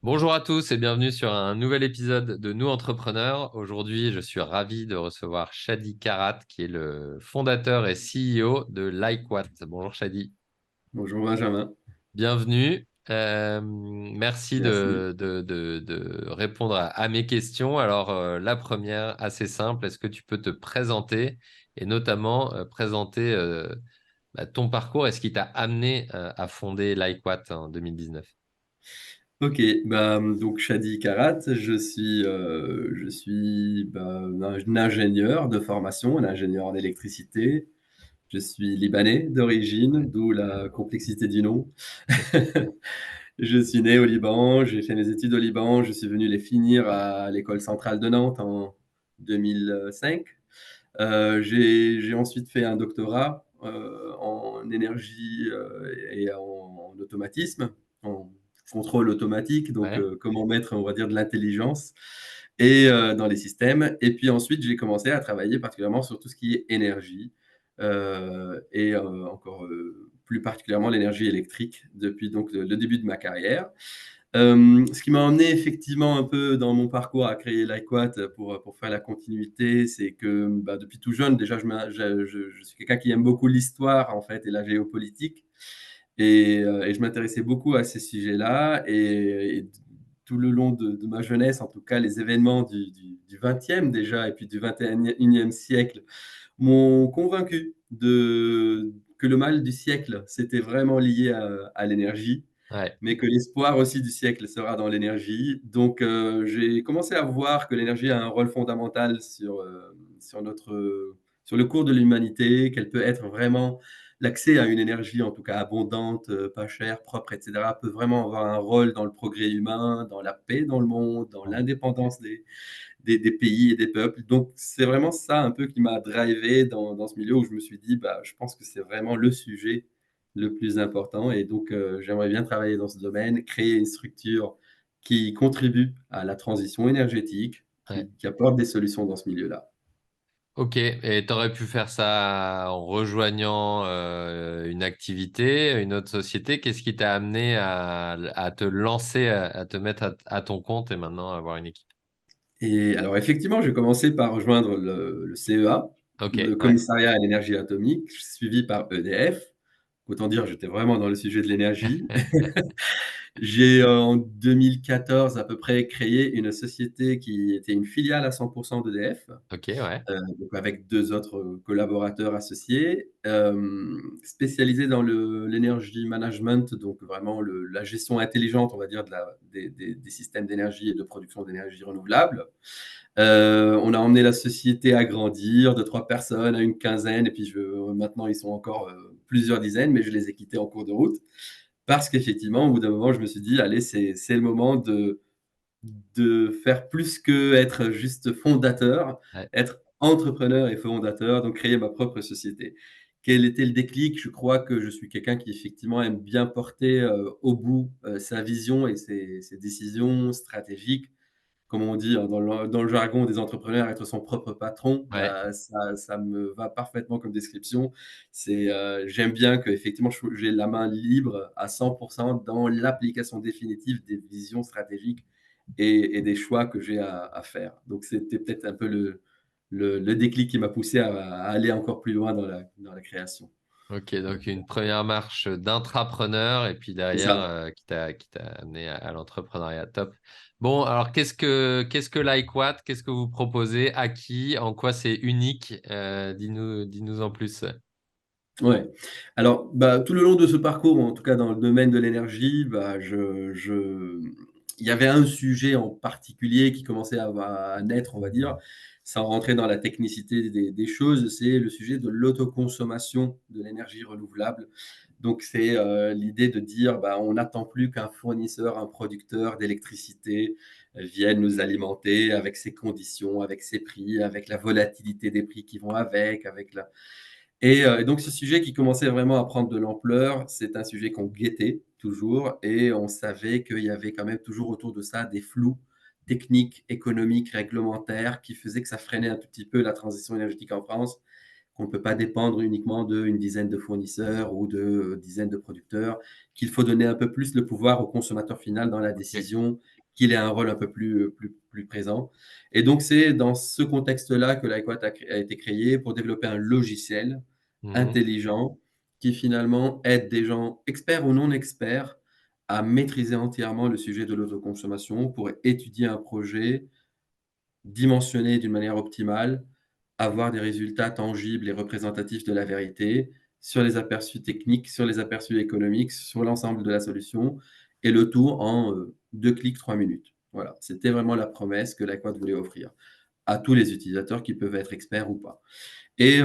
Bonjour à tous et bienvenue sur un nouvel épisode de Nous Entrepreneurs. Aujourd'hui, je suis ravi de recevoir Shadi Karat, qui est le fondateur et CEO de LikeWatt. Bonjour Shadi, Bonjour Benjamin, bienvenue. Merci merci. de répondre à mes questions. Alors, la première, assez simple, est-ce que tu peux te présenter et notamment présenter ton parcours et ce qui t'a amené à fonder LikeWatt en 2019? Ok, donc Shadi Karat, je suis un ingénieur de formation, un ingénieur en électricité. Je suis libanais d'origine, d'où la complexité du nom. Je suis né au Liban, j'ai fait mes études au Liban, je suis venu les finir à l'école centrale de Nantes en 2005. J'ai ensuite fait un doctorat en énergie et en automatisme, en contrôle automatique, donc Ouais, comment mettre, on va dire, de l'intelligence dans les systèmes. Et puis ensuite, j'ai commencé à travailler particulièrement sur tout ce qui est énergie encore plus particulièrement l'énergie électrique depuis donc le début de ma carrière. Ce qui m'a emmené effectivement un peu dans mon parcours à créer LikeWatt pour faire la continuité, c'est que, depuis tout jeune, déjà, je suis quelqu'un qui aime beaucoup l'histoire, en fait, et la géopolitique et je m'intéressais beaucoup à ces sujets-là et tout le long de ma jeunesse, en tout cas, les événements du 20e déjà et puis du 21e siècle m'ont convaincu que le mal du siècle, c'était vraiment lié à l'énergie, ouais. mais que l'espoir aussi du siècle sera dans l'énergie. Donc, j'ai commencé à voir que l'énergie a un rôle fondamental sur le cours de l'humanité, qu'elle peut être vraiment l'accès à une énergie, en tout cas abondante, pas chère, propre, et cetera, peut vraiment avoir un rôle dans le progrès humain, dans la paix dans le monde, dans l'indépendance des pays et des peuples. Donc, c'est vraiment ça un peu qui m'a drivé dans ce milieu où je me suis dit, je pense que c'est vraiment le sujet le plus important. Et donc, j'aimerais bien travailler dans ce domaine, créer une structure qui contribue à la transition énergétique, Ouais. qui apporte des solutions dans ce milieu-là. Ok, et tu aurais pu faire ça en rejoignant une activité, une autre société. Qu'est-ce qui t'a amené à te lancer, à te mettre à ton compte et maintenant avoir une équipe? Et alors, effectivement, j'ai commencé par rejoindre le CEA, Ok, le ouais. Commissariat à l'énergie atomique, suivi par EDF. Autant dire, j'étais vraiment dans le sujet de l'énergie. J'ai, en 2014 à peu près, créé une société qui était une filiale à 100 d'EDF, Ok, ouais. donc avec 2 autres, collaborateurs associés, spécialisés dans l'energy management, donc vraiment la gestion intelligente, on va dire, des systèmes d'énergie et de production d'énergie renouvelable. On a emmené la société à grandir de 3 personnes à une quinzaine et puis maintenant ils sont encore, plusieurs dizaines, mais je les ai quittés en cours de route. Parce qu'effectivement, au bout d'un moment, je me suis dit: «Allez, c'est le moment de faire plus qu'être juste fondateur, Ouais. être entrepreneur et fondateur, donc créer ma propre société». Quel était le déclic? Je crois que je suis quelqu'un qui effectivement aime bien porter, au bout, sa vision et ses décisions stratégiques. Comme on dit, hein, dans le jargon des entrepreneurs, être son propre patron, Ouais. ça me va parfaitement comme description. J'aime bien qu'effectivement j'ai la main libre à 100 dans l'application définitive des visions stratégiques et des choix que j'ai à faire. Donc c'était peut-être un peu le déclic qui m'a poussé à aller encore plus loin dans la création. Ok, donc une première marche d'intrapreneur et puis C'est derrière ça. qui t'a amené à l'entrepreneuriat. Top. Bon, alors qu'est-ce que LikeWatt? Qu'est-ce que vous proposez? À qui? En quoi c'est unique? Dis-nous en plus. Ouais. Alors, tout le long de ce parcours, en tout cas dans le domaine de l'énergie, il y avait un sujet en particulier qui commençait à naître, on va dire, sans rentrer dans la technicité des choses, c'est le sujet de l'autoconsommation de l'énergie renouvelable. Donc c'est, l'idée de dire, on n'attend plus qu'un fournisseur, un producteur d'électricité, vienne nous alimenter avec ses conditions, avec ses prix, avec la volatilité des prix qui vont avec la et donc ce sujet qui commençait vraiment à prendre de l'ampleur, c'est un sujet qu'on guettait toujours et on savait qu'il y avait quand même toujours autour de ça des flous techniques, économiques, réglementaires qui faisaient que ça freinait un tout petit peu la transition énergétique en France qu'on ne peut pas dépendre uniquement d'une dizaine de fournisseurs ou de dizaines de producteurs, qu'il faut donner un peu plus le pouvoir au consommateur final dans la OK. décision, qu'il ait un rôle un peu plus présent. Et donc, c'est dans ce contexte-là que Liquat a été créé pour développer un logiciel Mmh. intelligent qui finalement aide des gens, experts ou non experts, à maîtriser entièrement le sujet de l'autoconsommation pour étudier un projet, dimensionner d'une manière optimale, avoir des résultats tangibles et représentatifs de la vérité sur les aperçus techniques, sur les aperçus économiques, sur l'ensemble de la solution et le tout en 2 clics, 3 minutes. Voilà, c'était vraiment la promesse que Liquid voulait offrir à tous les utilisateurs qui peuvent être experts ou pas. Et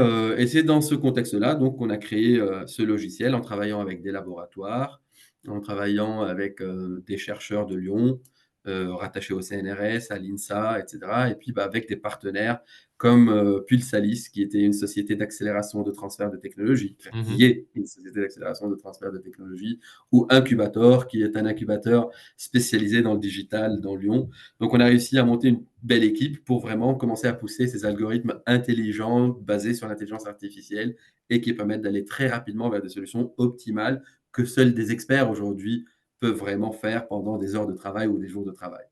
c'est dans ce contexte-là donc qu'on a créé, ce logiciel en travaillant avec des laboratoires, en travaillant avec, des chercheurs de Lyon, rattachés au CNRS, à l'INSA et cetera et puis, bah, avec des partenaires comme, Pulsalis qui était une société d'accélération de transfert de technologie, enfin qui Mmh. est une société d'accélération de transfert de technologie ou Incubator qui est un incubateur spécialisé dans le digital dans Lyon. Donc on a réussi à monter une belle équipe pour vraiment commencer à pousser ces algorithmes intelligents basés sur l'intelligence artificielle et qui permettent d'aller très rapidement vers des solutions optimales que seuls des experts aujourd'hui peuvent vraiment faire pendant des heures de travail ou des jours de travail.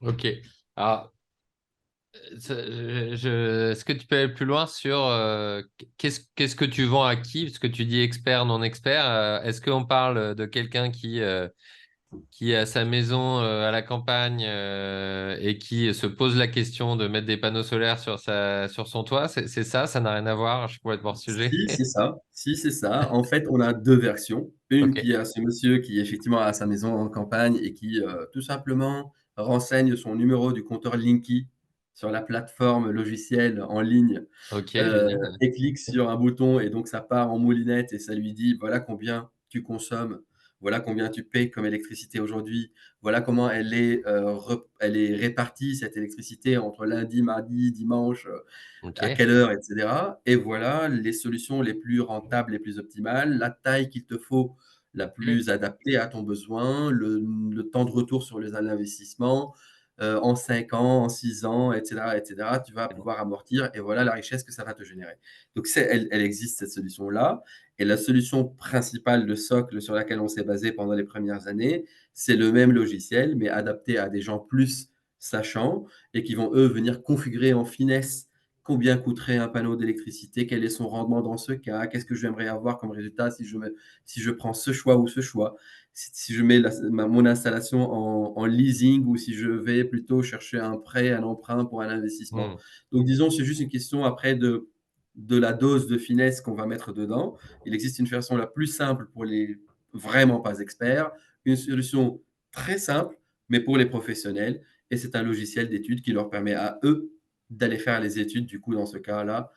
OK. Alors, est-ce que tu peux aller plus loin sur qu'est-ce que tu vends à qui? Parce que tu dis expert, non expert. Est-ce qu'on parle de quelqu'un qui a sa maison à la campagne et qui se pose la question de mettre des panneaux solaires sur son toit? C'est ça? Ça n'a rien à voir? Je suis complètement hors sujet. Si, c'est ça. Si, c'est ça. En fait, on a 2 versions. Une OK. qui a ce monsieur qui effectivement a sa maison en campagne et qui, tout simplement renseigne son numéro du compteur Linky sur la plateforme logicielle en ligne, OK, génial. et clique sur un bouton et donc ça part en moulinette et ça lui dit: «Voilà combien tu consommes, voilà combien tu payes comme électricité aujourd'hui, voilà comment elle est répartie cette électricité entre lundi, mardi, dimanche, à OK. quelle heure, et cetera et voilà les solutions les plus rentables, les plus optimales, la taille qu'il te faut, la OK. plus adaptée à ton besoin, le temps de retour sur l'investissement, en 5 ans, en 6 ans et cetera, tu vas pouvoir amortir et voilà la richesse que ça va te générer. Donc elle existe cette solution-là et la solution principale de socle sur laquelle on s'est basé pendant les premières années, c'est le même logiciel mais adapté à des gens plus sachants et qui vont, eux, venir configurer en finesse combien coûterait un panneau d'électricité, quel est son rendement dans ce cas, qu'est-ce que j'aimerais avoir comme résultat si je prends ce choix ou ce choix, si je mets mon installation en leasing ou si je vais plutôt chercher un prêt, un emprunt pour un investissement. Hmm. Donc disons, c'est juste une question après de la dose de finesse qu'on va mettre dedans. Il existe une version la plus simple pour les vraiment pas experts, une solution très simple, mais pour les professionnels. Et c'est un logiciel d'étude qui leur permet à eux d'aller faire les études, du coup, dans ce cas-là,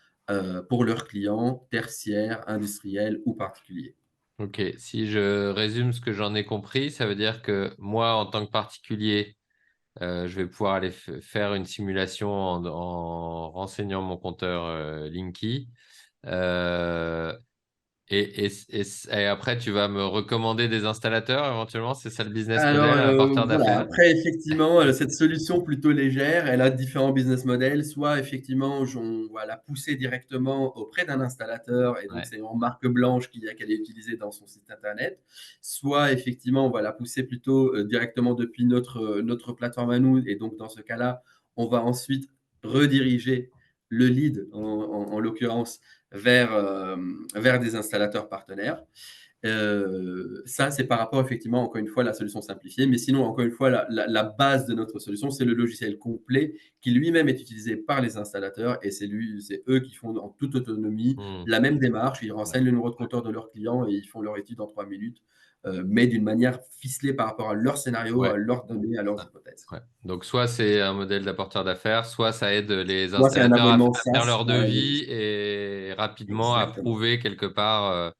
pour leurs clients tertiaires, industriels ou particuliers. OK. Si je résume ce que j'en ai compris, ça veut dire que moi, en tant que particulier, je vais pouvoir aller faire une simulation en renseignant mon compteur Linky. Euh, et après, tu vas me recommander des installateurs éventuellement. C'est ça le business Alors, model, un porteur voilà, d'affaires? après effectivement, cette solution plutôt légère, elle a différents business models. Soit effectivement, on va la pousser directement auprès d'un installateur et donc Ouais. c'est en marque blanche qu'elle est utilisée dans son site internet. Soit effectivement, on va la pousser plutôt, directement depuis notre plateforme à nous et donc dans ce cas-là, on va ensuite rediriger le lead en l'occurrence vers des installateurs partenaires. Ça, c'est par rapport effectivement, encore une fois, à la solution simplifiée. Mais sinon, encore une fois, la base de notre solution, c'est le logiciel complet qui lui-même est utilisé par les installateurs et c'est eux qui font en toute autonomie Hmm. la même démarche. Ils Ouais. renseignent le numéro de compteur de leurs clients et ils font leur étude en 3 minutes, mais d'une manière ficelée par rapport à leur scénario, à Ouais. leurs données, à leurs Ah, hypothèses. ouais. Donc, soit c'est un modèle d'apporteur d'affaires, soit ça aide les Moi, c'est un installateurs abonnement à faire SaaS. leur Voilà, devis et rapidement à exactement. prouver quelque part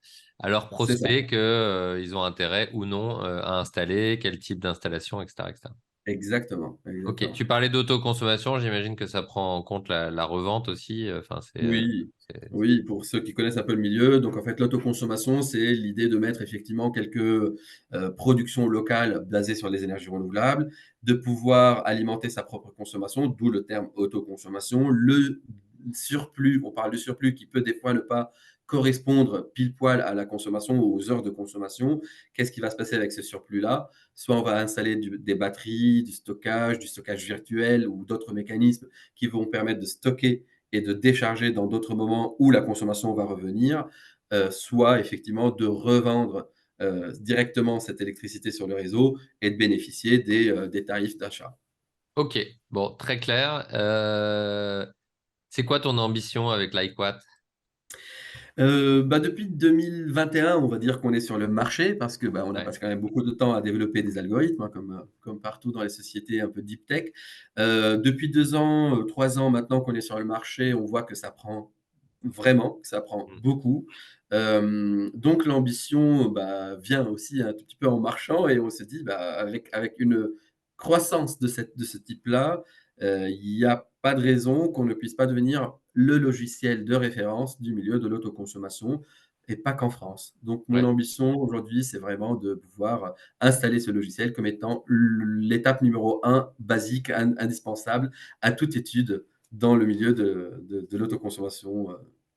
à leurs C'est ça. prospects que, ils ont intérêt ou non à installer, quel type d'installation, etc., etc. Exactement. Ok, Exactement. tu parlais d'autoconsommation, j'imagine que ça prend en compte la revente aussi. Enfin, Oui, c'est- oui, pour ceux qui connaissent un peu le milieu. Donc, en fait, l'autoconsommation, c'est l'idée de mettre effectivement quelques productions locales basées sur les énergies renouvelables, de pouvoir alimenter sa propre consommation, d'où le terme autoconsommation. surplus, on parle de surplus qui peut des fois ne pas correspondre pile poil à la consommation ou aux heures de consommation. Qu'est-ce qui va se passer avec ce surplus-là? Soit on va installer des batteries, du stockage virtuel ou d'autres mécanismes qui vont permettre de stocker et de décharger dans d'autres moments où la consommation va revenir, soit effectivement de revendre directement cette électricité sur le réseau et de bénéficier des tarifs d'achat. Ok, bon, très clair. C'est quoi ton ambition avec LikeWatt? Depuis 2021, on va dire qu'on est sur le marché parce que, on a Ouais. passé quand même beaucoup de temps à développer des algorithmes, hein, comme partout dans les sociétés un peu deep tech. Depuis 2 ans, 3 ans maintenant qu'on est sur le marché, on voit que ça prend vraiment, que ça prend Mm. beaucoup. Donc l'ambition, vient aussi un tout petit peu en marchant et on se dit, avec une croissance de ce type-là, il n'y a pas de raison qu'on ne puisse pas devenir le logiciel de référence du milieu de l'autoconsommation et pas qu'en France. Donc mon Ouais. ambition aujourd'hui, c'est vraiment de pouvoir installer ce logiciel comme étant l'étape numéro un basique, indispensable à toute étude dans le milieu de l'autoconsommation,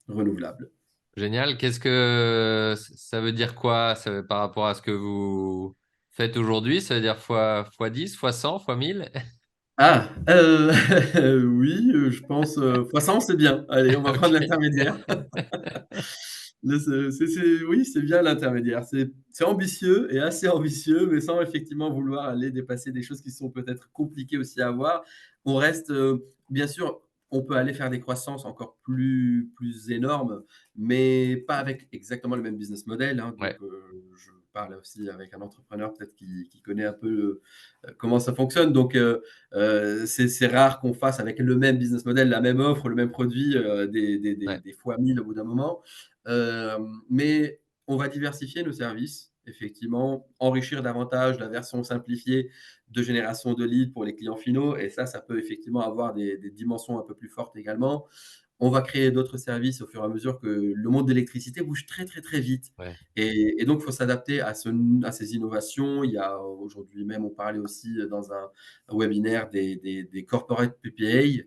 renouvelable. Génial. Qu'est-ce que ça veut dire quoi par rapport à ce que vous faites aujourd'hui? Ça veut dire fois 10, fois 100, fois 1000? Ah, oui, je pense, x100 c'est bien. Allez, on va prendre Ok. l'intermédiaire. Là, oui, c'est bien l'intermédiaire. C'est ambitieux et assez ambitieux, mais sans effectivement vouloir aller dépasser des choses qui sont peut-être compliquées aussi à avoir. On reste, bien sûr, on peut aller faire des croissances encore plus énormes, mais pas avec exactement le même business model, hein. Ouais, Donc, je parle aussi avec un entrepreneur peut-être qui connaît un peu, comment ça fonctionne. Donc, c'est rare qu'on fasse avec le même business model, la même offre, le même produit, ouais, des fois 1000 au bout d'un moment. Mais on va diversifier nos services, effectivement, enrichir davantage la version simplifiée de génération de leads pour les clients finaux et ça peut effectivement avoir des dimensions un peu plus fortes également. On va créer d'autres services au fur et à mesure que le monde de l'électricité bouge très, très, très vite ouais. et donc il faut s'adapter à ces innovations. Il y a aujourd'hui même, on parlait aussi dans un webinaire des corporate PPA.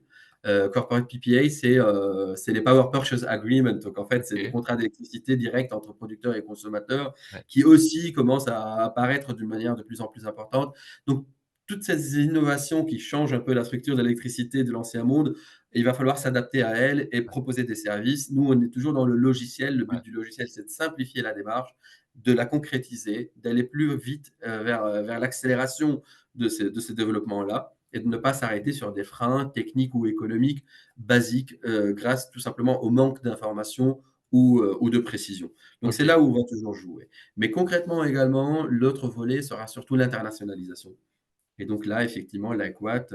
Corporate PPA, c'est les Power Purchase Agreement. Donc, en fait, c'est des Ok. contrats d'électricité directs entre producteurs et consommateurs Ouais, qui aussi commencent à apparaître d'une manière de plus en plus importante. Donc, toutes ces innovations qui changent un peu la structure de l'électricité de l'ancien monde, il va falloir s'adapter à elles et ouais, proposer des services. Nous, on est toujours dans le logiciel. Le but ouais. du logiciel, c'est de simplifier la démarche, de la concrétiser, d'aller plus vite vers l'accélération de ces développements-là et de ne pas s'arrêter sur des freins techniques ou économiques basiques grâce tout simplement au manque d'informations ou de précision. Donc Ok, c'est là où on va toujours jouer. Mais concrètement également, l'autre volet sera surtout l'internationalisation. Et donc là, effectivement, l'Aquat,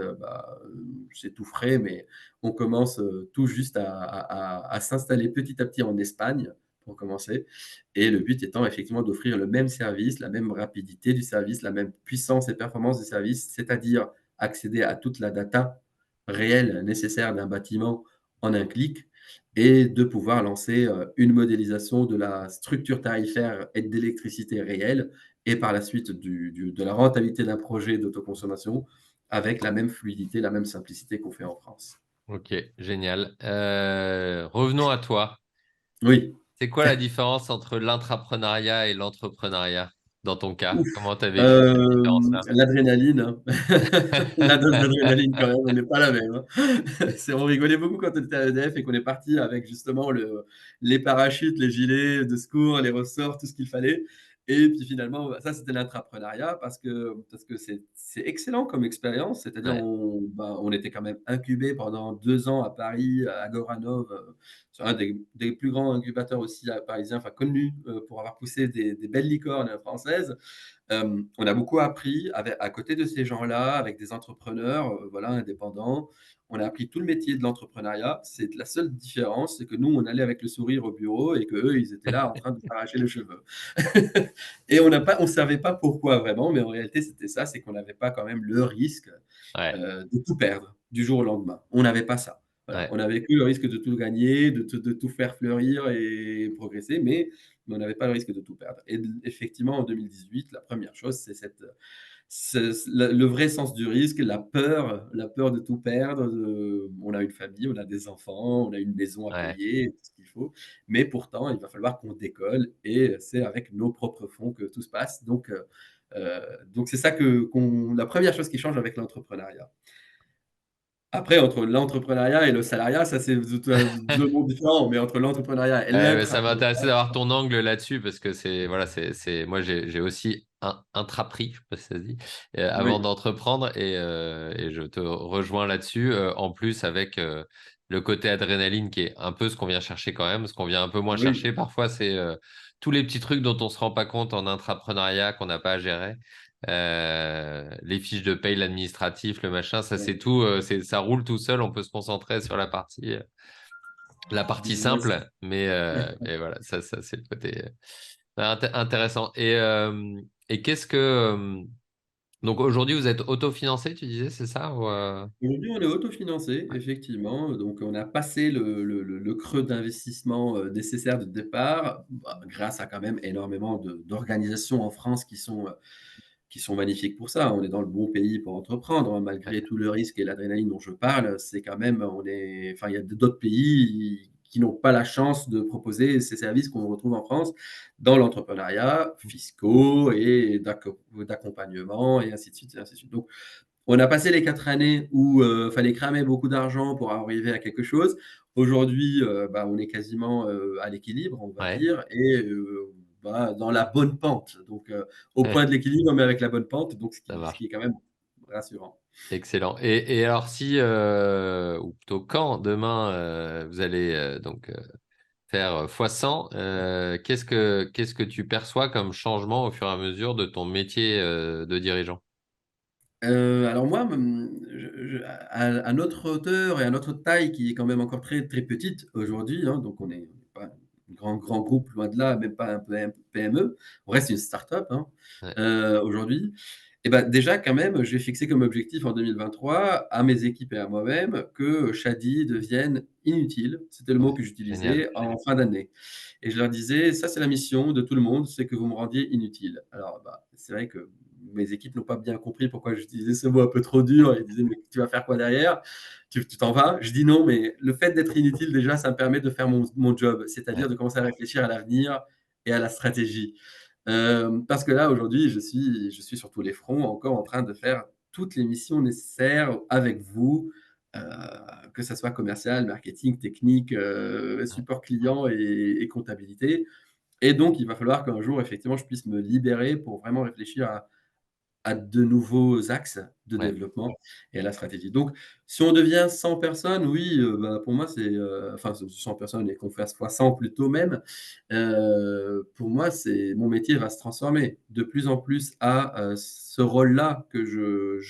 c'est tout frais, mais on commence tout juste à s'installer petit à petit en Espagne, pour commencer. Et le but étant effectivement d'offrir le même service, la même rapidité du service, la même puissance et performance du service, c'est-à-dire accéder à toute la data réelle nécessaire d'un bâtiment en un clic et de pouvoir lancer une modélisation de la structure tarifaire et d'électricité réelle et par la suite de la rentabilité d'un projet d'autoconsommation avec la même fluidité, la même simplicité qu'on fait en France. ok, génial. Revenons à toi. Oui. C'est quoi la différence entre l'intrapreneuriat et l'entrepreneuriat dans ton cas? Ouf, Comment tu as vécu cette différence-là? l'adrénaline, hein. La dose d'adrénaline quand même, elle n'est pas la même, hein. On rigolait beaucoup quand on était à EDF et qu'on est parti avec justement les parachutes, les gilets de secours, les ressorts, tout ce qu'il fallait. Et puis finalement, ça c'était l'intrapreneuriat parce que c'est excellent comme expérience. C'est-à-dire Ouais, on était quand même incubé pendant 2 ans à Paris, à Goranov, sur un des plus grands incubateurs aussi parisiens, enfin connus pour avoir poussé des belles licornes françaises. On a beaucoup appris à côté de ces gens-là, avec des entrepreneurs voilà, indépendants. On a appris tout le métier de l'entrepreneuriat. C'est la seule différence, c'est que nous, on allait avec le sourire au bureau et qu'eux, ils étaient là en train de s'arracher les cheveux. Et on ne savait pas pourquoi vraiment, mais en réalité, c'était ça, c'est qu'on n'avait pas quand même le risque ouais, de tout perdre du jour au lendemain. On n'avait pas ça. Voilà. ouais. On avait que le risque de tout gagner, de tout faire fleurir et progresser, mais on n'avait pas le risque de tout perdre. Et effectivement, en 2018, la première chose, c'est le vrai sens du risque, la peur de tout perdre, on a une famille, on a des enfants, on a une maison à Ouais. payer, tout ce qu'il faut. Mais pourtant, il va falloir qu'on décolle et c'est avec nos propres fonds que tout se passe. Donc c'est ça la première chose qui change avec l'entrepreneuriat. Après, entre l'entrepreneuriat et le salariat, ça c'est deux mondes différents, mais entre l'entrepreneuriat et Ouais, mais ça l'intrapreneuriat, m'intéressait d'avoir ton angle là-dessus parce que moi j'ai aussi intrapris, je sais pas si ça se dit, avant oui, d'entreprendre et je te rejoins là-dessus. En plus avec le côté adrénaline qui est un peu ce qu'on vient chercher quand même, ce qu'on vient un peu moins oui, chercher parfois, c'est tous les petits trucs dont on se rend pas compte en intrapreneuriat qu'on n'a pas à gérer. Les fiches de paye, l'administratif, le machin, ça c'est ouais, tout, ça roule tout seul, on peut se concentrer sur la partie business. simple, mais voilà, ça c'est le côté intéressant. Et qu'est-ce que... donc aujourd'hui, vous êtes autofinancé, tu disais, c'est ça Aujourd'hui, on est autofinancé, effectivement. Donc, on a passé le creux d'investissement nécessaire de départ, bah, grâce à quand même énormément d'organisations en France qui sont magnifiques pour ça. On est dans le bon pays pour entreprendre, hein, Ouais, malgré tout le risque et l'adrénaline dont je parle. C'est quand même, enfin, il y a d'autres pays qui n'ont pas la chance de proposer ces services qu'on retrouve en France dans l'entrepreneuriat, fiscaux et d'accompagnement et ainsi de suite, et ainsi de suite. Donc, on a passé les 4 années où, fallait cramer beaucoup d'argent pour arriver à quelque chose. Aujourd'hui, bah, on est quasiment, à l'équilibre, on va ouais, dire et bah, dans la bonne pente. Donc, au point de l'équilibre, mais avec la bonne pente, donc ça ce qui marche. est quand même rassurant. Excellent. Et alors si, ou plutôt quand demain, vous allez faire x100, qu'est-ce que tu perçois comme changement au fur et à mesure de ton métier de dirigeant? Alors moi, à notre hauteur et à notre taille qui est quand même encore très, très petite aujourd'hui, hein, donc on est pas un grand groupe, loin de là, même pas un PME. On reste une start-up, hein, Ouais, aujourd'hui. Et bah, déjà quand même, j'ai fixé comme objectif en 2023 à mes équipes et à moi-même que Shadi devienne inutile. C'était le mot ouais, que génial. j'utilisais en fin d'année et je leur disais: «Ça, c'est la mission de tout le monde, c'est que vous me rendiez inutile». Alors, bah, c'est vrai que mes équipes n'ont pas bien compris pourquoi j'utilisais ce mot un peu trop dur. Ils disaient: «Mais tu vas faire quoi derrière? Tu t'en vas?» Je dis: «Non, mais le fait d'être inutile, déjà, ça me permet de faire mon job, Ouais, c'est-à-dire de commencer à réfléchir à l'avenir et à la stratégie». Parce que là, aujourd'hui, je suis sur tous les fronts, encore en train de faire toutes les missions nécessaires avec vous, heu, que ça soit commercial, marketing, technique, ouais, support client et comptabilité. Et donc, il va falloir qu'un jour, effectivement, je puisse me libérer pour vraiment réfléchir à de nouveaux axes de ouais, développement et à la stratégie. Donc, si on devient 100 personnes, oui, bah, pour moi, enfin, 100 personnes et qu'on fasse fois 100 plutôt même, pour moi, c'est mon métier va se transformer de plus en plus à, ce rôle-là que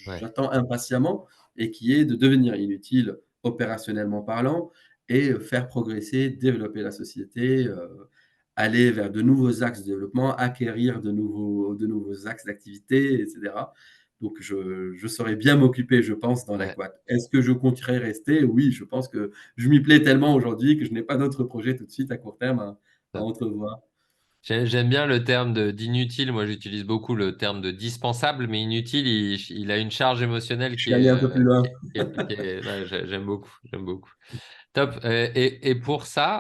ouais, j'attends impatiemment et qui est de devenir inutile opérationnellement parlant et faire progresser, développer la société, aller vers de nouveaux axes de développement, acquérir de nouveaux axes d'activité, et cetera. Donc je saurais bien m'occuper, je pense, dans ouais. l'iQuat. Est-ce que je compterai rester? Oui, je pense que je m'y plais tellement aujourd'hui que je n'ai pas d'autres projets tout de suite à court terme à entrevoir. J'aime bien le terme d'inutile. Moi, j'utilise beaucoup le terme de dispensable, mais inutile, il a une charge émotionnelle Je suis allé un peu plus loin. ouais, j'aime beaucoup. J'aime beaucoup. Top. Et pour ça,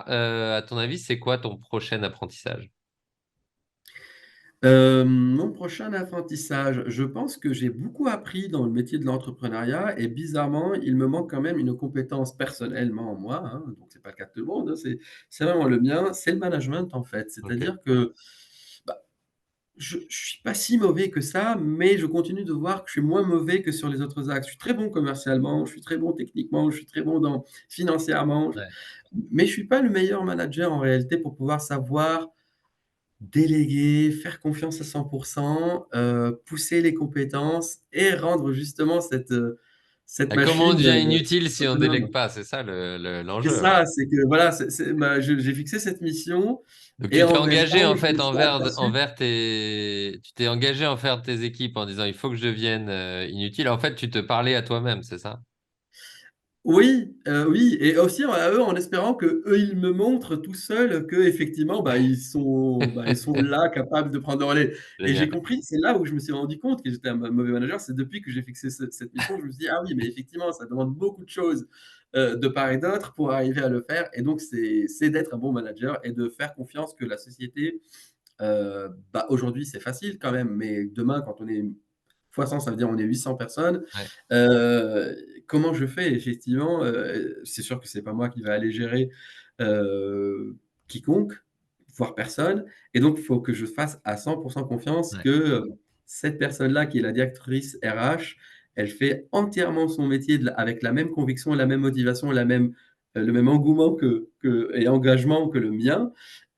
à ton avis, c'est quoi ton prochain apprentissage? Mon prochain apprentissage, je pense que j'ai beaucoup appris dans le métier de l'entrepreneuriat et bizarrement, il me manque quand même une compétence personnellement en moi, hein, donc c'est pas le cas de tout le monde, hein, c'est vraiment le mien, c'est le management en fait. Ok. C'est-à-dire que, bah, je suis pas si mauvais que ça, mais je continue de voir que je suis moins mauvais que sur les autres axes. Je suis très bon commercialement, je suis très bon techniquement, je suis très bon financièrement, Ouais. mais je suis pas le meilleur manager en réalité pour pouvoir savoir déléguer, faire confiance à 100%, pousser les compétences et rendre justement cette Comment on machine, devient inutile si on délègue autonome. pas? C'est ça C'est l'enjeu. Ouais. ça, c'est que voilà, bah, j'ai fixé cette mission Donc et tu t'es en même engagé temps, en je fait me suis aperçu tu t'es engagé envers tes équipes en disant il faut que je devienne inutile. En fait, tu te parlais à toi-même, c'est ça? Oui, oui et aussi à eux en espérant qu'eux, ils me montrent tout seuls qu'effectivement, ils sont là capables de prendre le relais et j'ai Génial. compris, c'est là où je me suis rendu compte que j'étais un mauvais manager, c'est depuis que j'ai fixé cette mission, je me suis dit: «Ah oui, mais effectivement, ça demande beaucoup de choses, de part et d'autre pour arriver à le faire» et donc c'est d'être un bon manager et de faire confiance que la société, aujourd'hui, c'est facile quand même, mais demain, quand on est fois 100, ça veut dire on est 800 personnes. Ouais, Heu, Comment je fais? Effectivement, c'est sûr que c'est pas moi qui va aller gérer, heu, quiconque, voire personne et donc il faut que je fasse à 100 confiance ouais, que, cette personne-là qui est la directrice RH, elle fait entièrement son métier avec la même conviction, la même motivation, le même engouement que et engagement que le mien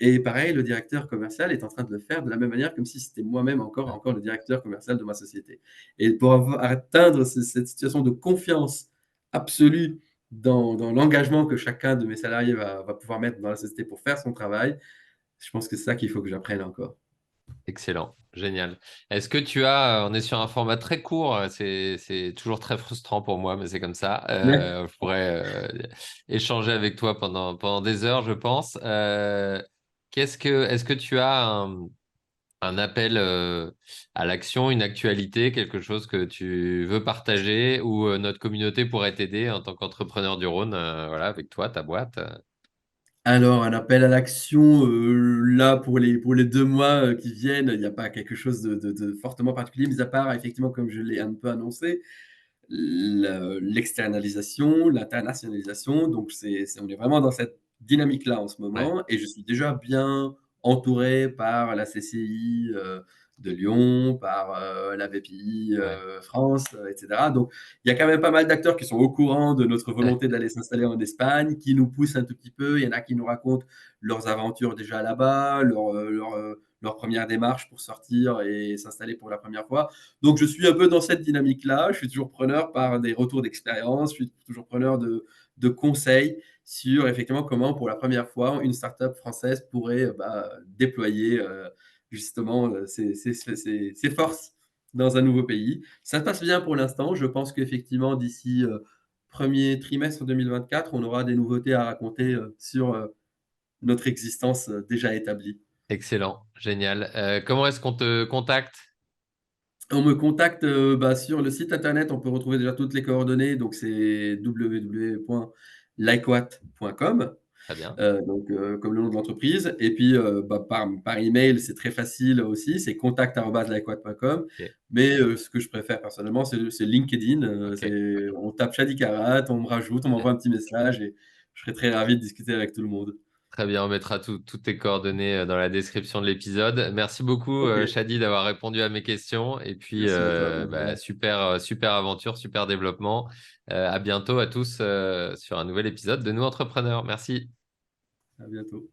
et pareil, le directeur commercial est en train de le faire de la même manière comme si c'était moi-même encore le directeur commercial de ma société. Et pour atteindre cette situation de confiance absolue dans l'engagement que chacun de mes salariés va pouvoir mettre dans la société pour faire son travail, je pense que c'est ça qu'il faut que j'apprenne encore. excellent, génial. Est-ce que tu as, on est sur un format très court, c'est toujours très frustrant pour moi, mais c'est comme ça. Ouais. Je pourrais échanger avec toi pendant des heures, je pense. Est-ce que tu as un appel à l'action, une actualité, quelque chose que tu veux partager ou notre communauté pourrait t'aider en tant qu'entrepreneur du Rhône, voilà, avec toi, ta boîte. Alors, un appel à l'action, là, pour les 2 mois, qui viennent, il n'y a pas quelque chose de fortement particulier, mis à part, effectivement, comme je l'ai un peu annoncé, l'externalisation, l'internationalisation. Donc, on est vraiment dans cette dynamique-là en ce Ouais, moment et je suis déjà bien entouré par la CCI de Lyon, par la BPI ouais, France, etc. Donc, il y a quand même pas mal d'acteurs qui sont au courant de notre ouais, volonté d'aller s'installer en Espagne, qui nous poussent un tout petit peu. Il y en a qui nous racontent leurs aventures déjà là-bas, leur première démarche pour sortir et s'installer pour la première fois. Donc, je suis un peu dans cette dynamique-là. Je suis toujours preneur par des retours d'expérience. Je suis toujours preneur de conseils sur effectivement comment, pour la première fois, une startup française pourrait déployer justement ses forces dans un nouveau pays. Ça se passe bien pour l'instant. Je pense qu'effectivement, d'ici premier trimestre 2024, on aura des nouveautés à raconter sur notre existence déjà établie. excellent, génial. Comment est-ce qu'on te contacte? On me contacte, sur le site internet, on peut retrouver déjà toutes les coordonnées, donc c'est www.likewatt.com, Très bien. comme le nom de l'entreprise et puis, par email, c'est très facile aussi, c'est contact@likewatt.com Ok, mais, ce que je préfère personnellement, c'est LinkedIn, ok. on tape Shadi Karat, on me rajoute, on m'envoie un petit message et je serai très ravi de discuter avec tout le monde. Très bien, on mettra toutes tes coordonnées dans la description de l'épisode. Merci beaucoup, OK, Shadi, d'avoir répondu à mes questions. Et puis, merci à toi, Benjamin. super, super aventure, super développement. À bientôt à tous sur un nouvel épisode de Nous Entrepreneurs. Merci. À bientôt.